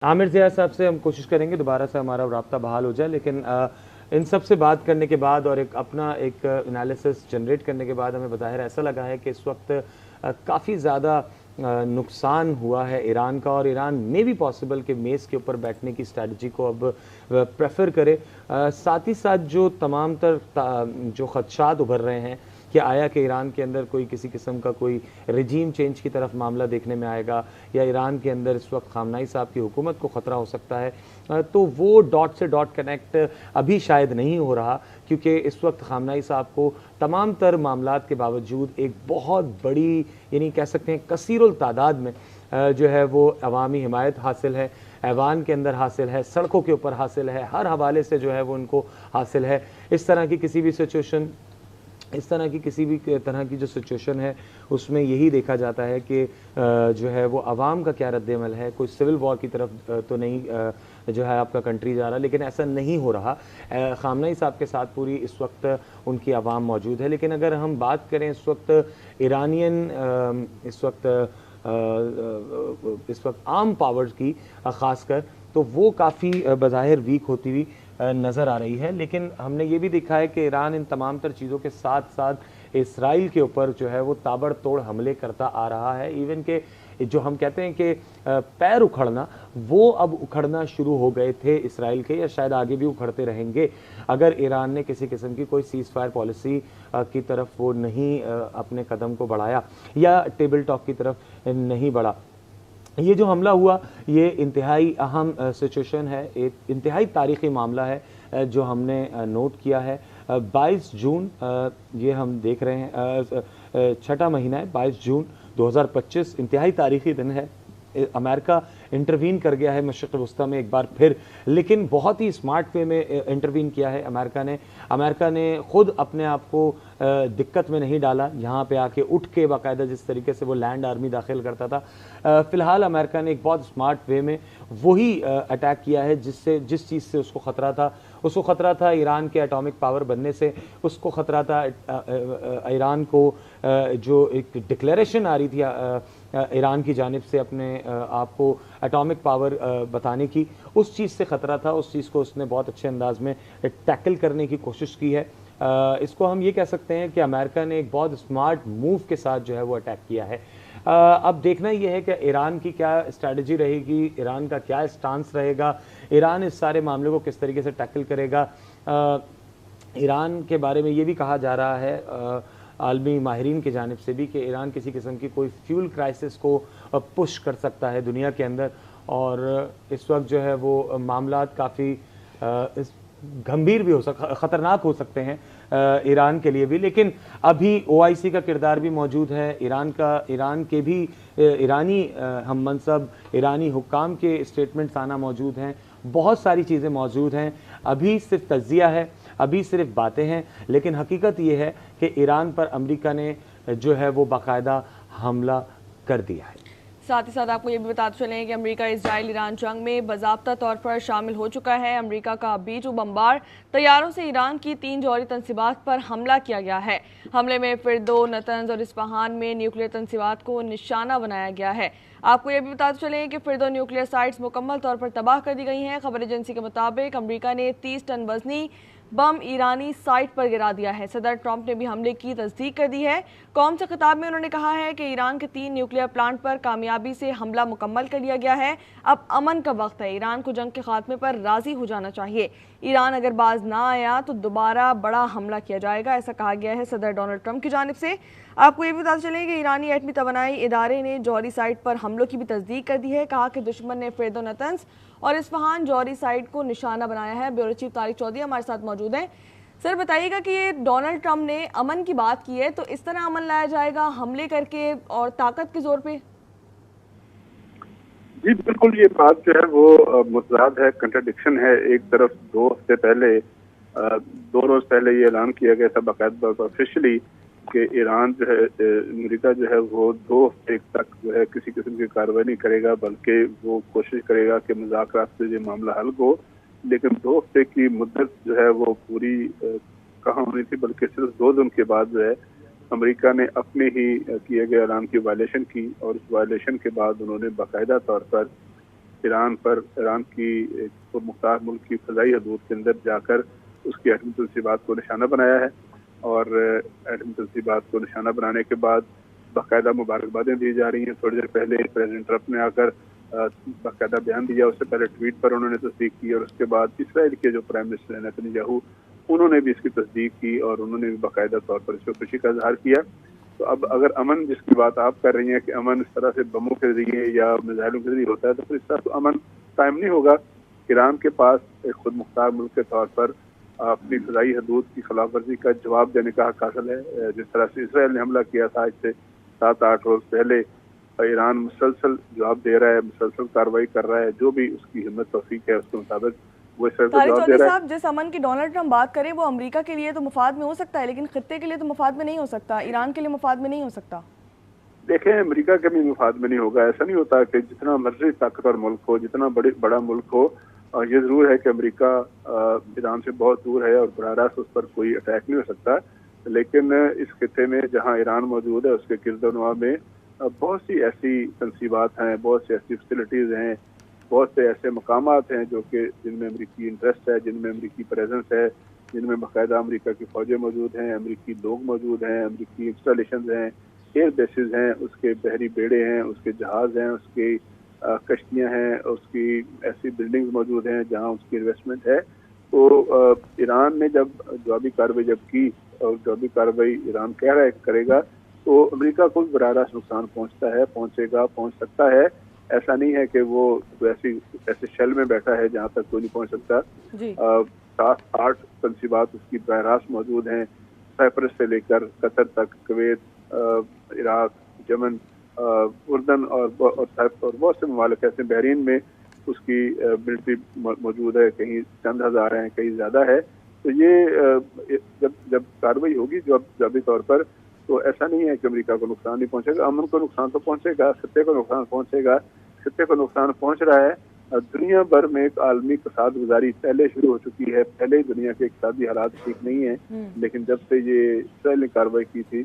आमिर ज़िया साहब से हम कोशिश करेंगे दोबारा से हमारा रब्ता बहाल हो जाए, लेकिन इन सब से बात करने के बाद और अपना एक एनालिसिस जनरेट करने के बाद हमें बज़ाहिर ऐसा लगा है कि इस वक्त काफ़ी ज़्यादा नुकसान हुआ है ईरान का, और ईरान में भी पॉसिबल कि मेज़ के ऊपर बैठने की स्ट्रैटेजी को अब प्रेफर करे। साथ ही साथ जो तमाम तर जो खदशात उभर रहे हैं कि आया कि ईरान के अंदर कोई किसी किस्म का कोई रिजीम चेंज की तरफ मामला देखने में आएगा, या ईरान के अंदर इस वक्त खामनाई साहब की हुकूमत को ख़तरा हो सकता है, तो वो डॉट से डॉट कनेक्ट अभी शायद नहीं हो रहा, क्योंकि इस वक्त खामनाई साहब को तमाम तर मामलात के बावजूद एक बहुत बड़ी, यानी कह सकते हैं कसीरुल तादाद में जो है वो अवामी हिमायत हासिल है, ऐवान के अंदर हासिल है, सड़कों के ऊपर हासिल है, हर हवाले से जो है वो उनको हासिल है। इस तरह की किसी भी तरह की जो सिचुएशन है उसमें यही देखा जाता है कि जो है वो अवाम का क्या रद्द-ए-अमल है। कोई सिविल वॉर की तरफ तो नहीं जो है आपका कंट्री जा रहा, लेकिन ऐसा नहीं हो रहा। खामनेई साहब के साथ पूरी इस वक्त उनकी अवाम मौजूद है। लेकिन अगर हम बात करें इस वक्त इस वक्त आर्म पावर्स की ख़ासकर, तो वो काफ़ी बज़ाहिर वीक होती हुई नज़र आ रही है। लेकिन हमने ये भी देखा है कि ईरान इन तमाम तर चीज़ों के साथ साथ इसराइल के ऊपर जो है वो ताबड़तोड़ हमले करता आ रहा है। इवन के जो हम कहते हैं कि पैर उखड़ना, वो अब उखड़ना शुरू हो गए थे इसराइल के, या शायद आगे भी उखड़ते रहेंगे अगर ईरान ने किसी किस्म की कोई सीज़ फायर पॉलिसी की तरफ वो नहीं अपने कदम को बढ़ाया, या टेबल टॉक की तरफ नहीं बढ़ा। ये जो हमला हुआ ये इंतहाई अहम सिचुएशन है, एक इंतहाई तारीख़ी मामला है जो हमने नोट किया है। 22 जून ये हम देख रहे हैं, छठा महीना है, 22 जून 2025 इंतहाई तारीख़ी दिन है। अमेरिका इंटरवीन कर गया है मशरिक़ वस्ता में एक बार फिर, लेकिन बहुत ही स्मार्ट वे में इंटरवीन किया है अमेरिका ने ख़ुद अपने आप को दिक्कत में नहीं डाला, यहाँ पे आके उठ के बाकायदा जिस तरीके से वो लैंड आर्मी दाखिल करता था। फ़िलहाल अमेरिका ने एक बहुत स्मार्ट वे में वही अटैक किया है जिस चीज़ से उसको ख़तरा था ईरान के एटॉमिक पावर बनने से, उसको ख़तरा था ईरान को जो एक डिक्लेरेशन आ रही थी ईरान की जानिब से अपने आप को एटॉमिक पावर बताने की, उस चीज़ से ख़तरा था। उस चीज़ को उसने बहुत अच्छे अंदाज में टैकल करने की कोशिश की है। इसको हम ये कह सकते हैं कि अमेरिका ने एक बहुत स्मार्ट मूव के साथ जो है वो अटैक किया है। अब देखना ये है कि ईरान की क्या स्ट्रैटेजी रहेगी, ईरान का क्या स्टांस रहेगा, ईरान इस सारे मामले को किस तरीके से टैकल करेगा। ईरान के बारे में ये भी कहा जा रहा है आलमी माहिरीन की जानिब से भी कि ईरान किसी किस्म की कोई फ्यूल क्राइसिस को पुश कर सकता है दुनिया के अंदर, और इस वक्त जो है वो मामलात काफ़ी गंभीर भी ख़तरनाक हो सकते हैं ईरान के लिए भी। लेकिन अभी OIC का किरदार भी मौजूद है, ईरान के भी ईरानी हम मनसब, ईरानी हुक्काम के स्टेटमेंट्स आना मौजूद हैं, बहुत सारी चीज़ें मौजूद हैं। अभी सिर्फ तज्ज़िया है, अभी सिर्फ बातें हैं, लेकिन हकीकत ये है कि ईरान पर अमेरिका ने जो है वो बाकायदा हमला कर दिया है। साथ ही साथ आपको ये भी बताते चलें कि अमेरिका इजराइल ईरान जंग में बाज़ाब्ता तौर पर शामिल हो चुका है। अमेरिका का B-2 बमबार तैयारों से ईरान की 3 जौहरी तंसीबात पर हमला किया गया है। हमले में फिरदो, नतंज और इस्फहान में न्यूक्लियर तंसीबात को निशाना बनाया गया है। आपको ये भी बताते चलें कि फिरदो न्यूक्लियर साइट्स मुकम्मल तौर पर तबाह कर दी गई हैं। खबर एजेंसी के मुताबिक अमेरिका ने 30 टन वजनी बम ईरानी साइट पर गिरा दिया है। सदर ट्रंप ने भी हमले की तस्दीक कर दी है। कौम से खिताब में उन्होंने कहा है कि ईरान के 3 न्यूक्लियर प्लांट पर कामयाबी से हमला मुकम्मल कर लिया गया है। अब अमन का वक्त है, ईरान को जंग के खात्मे पर राजी हो जाना चाहिए। ईरान अगर बाज ना आया तो दोबारा बड़ा हमला किया जाएगा, ऐसा कहा गया है सदर डोनाल्ड ट्रंप की जानिब से। आपको ये भी पता चले कि ईरानी एटमी तवानाई इदारे ने जौहरी साइट पर हमलों की भी तस्दीक कर दी है। कहा कि दुश्मन ने फिरदो, नतंज और इस्फहान जौहरी साइट को निशाना बनाया है। ब्यूरो चीफ तारिक चौधरी हमारे साथ मौजूद हैं। सर बताइएगा कि ये डोनाल्ड ट्रंप ने अमन की बात की है, तो इस तरह अमन लाया जाएगा हमले करके और ताकत के जोर पे? जी बिल्कुल, ये बात जो है वो मुतज़ाद है, कंट्राडिक्शन है। एक तरफ 2 हफ्ते पहले 2 रोज पहले ये ऐलान किया गया था बाकायदा ऑफिशियली कि ईरान जो है, अमेरिका जो है वो 2 हफ्ते तक जो है किसी किस्म की कार्रवाई नहीं करेगा, बल्कि वो कोशिश करेगा कि मुज़ाकरात से ये मामला हल हो। लेकिन 2 हफ्ते की मुद्दत जो है वो पूरी कहाँ होनी थी, बल्कि सिर्फ 2 दिन के बाद जो है अमेरिका ने अपने ही किए गए ऐलान की वायलेशन की, और उस वायलेशन के बाद उन्होंने बाकायदा तौर पर ایران پر ایران کی مختار ملک کی فضائی حدود کے اندر جا کر اس کی ایٹمی تنصیبات کو نشانہ بنایا ہے، اور ایٹمی تنصیبات کو نشانہ بنانے کے بعد باقاعدہ مبارکبادیں دی جا رہی ہیں۔ تھوڑی دیر پہلے پریزیڈنٹ ٹرمپ نے آ کر باقاعدہ بیان دیا، اس سے پہلے ٹویٹ پر انہوں نے تصدیق کی، اور اس کے بعد اسرائیل کے جو پرائم منسٹر ہیں نیتن یاہو، انہوں نے بھی اس کی تصدیق کی اور انہوں نے بھی باقاعدہ طور پر اس پہ خوشی کا اظہار کیا۔ تو اب اگر امن جس کی بات آپ کر رہی ہیں کہ امن اس طرح سے بموں کے ذریعے یا میزائلوں کے ذریعے ہوتا ہے، تو پھر اس طرح تو امن قائم نہیں ہوگا۔ ایران کے پاس ایک خود مختار ملک کے طور پر اپنی فضائی حدود کی خلاف ورزی کا جواب دینے کا حق حاصل ہے۔ جس طرح سے اسرائیل نے حملہ کیا تھا آج سے 7-8 روز پہلے، ایران مسلسل جواب دے رہا ہے، مسلسل کارروائی کر رہا ہے، جو بھی اس کی ہمت توفیق ہے اس کے مطابق وہ اسرائیل کو طارق جواب دے چودھری رہا ہے۔ صاحب، جس امن کی ڈونلڈ ٹرمپ بات کریں وہ امریکہ کے لیے تو مفاد میں ہو سکتا ہے، لیکن خطے کے لیے تو مفاد میں نہیں ہو سکتا، ایران کے لیے مفاد میں نہیں ہو سکتا۔ دیکھیں، امریکہ کے بھی مفاد میں نہیں ہوگا۔ ایسا نہیں ہوتا کہ جتنا مرضی طاقتور ملک ہو، جتنا بڑا ملک ہو، یہ ضرور ہے کہ امریکہ ایران سے بہت دور ہے اور براہ راست اس پر کوئی اٹیک نہیں ہو سکتا، لیکن اس خطے میں جہاں ایران موجود ہے اس کے گرد و نواح میں بہت سی ایسی تنصیبات ہیں، بہت سی ایسی فیسلٹیز ہیں، بہت سے ایسے مقامات ہیں جو کہ جن میں امریکی انٹرسٹ ہے، جن میں امریکی پریزنس ہے، جن میں باقاعدہ امریکہ کی فوجیں موجود ہیں، امریکی لوگ موجود ہیں، امریکی انسٹالیشنز ہیں، ایئر بیسز ہیں، اس کے بحری بیڑے ہیں، اس کے جہاز ہیں، اس کی کشتیاں ہیں، اس کی ایسی بلڈنگز موجود ہیں جہاں اس کی انویسٹمنٹ ہے۔ تو ایران نے جب جوابی کارروائی کی، اور جوابی کارروائی ایران کہہ رہا ہے کہ کرے گا، تو امریکہ کو براہ راست نقصان پہنچتا ہے، پہنچے گا، پہنچ سکتا ہے۔ ایسا نہیں ہے کہ وہ ایسے شیل میں بیٹھا ہے جہاں تک کوئی نہیں پہنچ سکتا۔ 7-8 تنصیبات اس کی براہ راست موجود ہیں، سائپرس سے لے کر قطر تک، کویت، عراق، یمن، اردن اور بہت سے ممالک ایسے، بحرین میں اس کی ملٹری موجود ہے، کہیں چند ہزار ہیں، کہیں زیادہ ہے۔ تو یہ جب کارروائی ہوگی جوابی طور پر، تو ایسا نہیں ہے کہ امریکہ کو نقصان نہیں پہنچے گا، امن کو نقصان تو پہنچے گا، خطے کو نقصان پہنچے گا، خطے کو نقصان پہنچ رہا ہے۔ دنیا بھر میں ایک عالمی فساد گزاری پہلے شروع ہو چکی ہے، پہلے ہی دنیا کے اقتصادی حالات ٹھیک نہیں ہیں، لیکن جب سے یہ اسرائیل نے کارروائی کی تھی،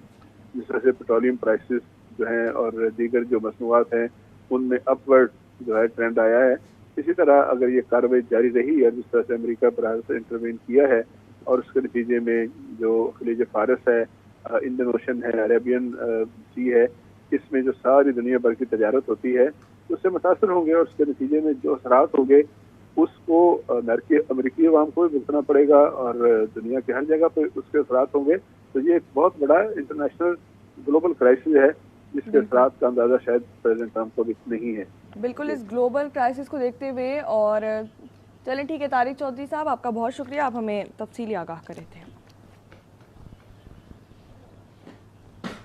جس طرح سے پیٹرولیم پرائسز جو ہیں اور دیگر جو مصنوعات ہیں ان میں اپورڈ جو ہے ٹرینڈ آیا ہے، اسی طرح اگر یہ کارروائی جاری رہی ہے جس طرح سے امریکہ براہ راست انٹروین کیا ہے، اور اس کے نتیجے میں جو خلیج فارس ہے، انڈین اوشن ہے، عربین سی ہے، اس میں جو ساری دنیا بھر کی تجارت ہوتی ہے اس سے متاثر ہوں گے، اور اس کے نتیجے میں جو اثرات ہوں گے اس کو امریکی عوام کو بھی بھگتنا پڑے گا، اور دنیا کے ہر جگہ پہ اس کے اثرات ہوں گے۔ تو یہ ایک بہت بڑا انٹرنیشنل گلوبل کرائسس ہے جس کے اثرات کا اندازہ شاید پریزیڈنٹ ٹرمپ کو بھی نہیں ہے۔ بالکل، اس گلوبل کرائسس کو دیکھتے ہوئے، اور چلیں ٹھیک ہے طارق چودھری صاحب، آپ کا بہت شکریہ، آپ ہمیں تفصیلی آگاہ کرے تھے۔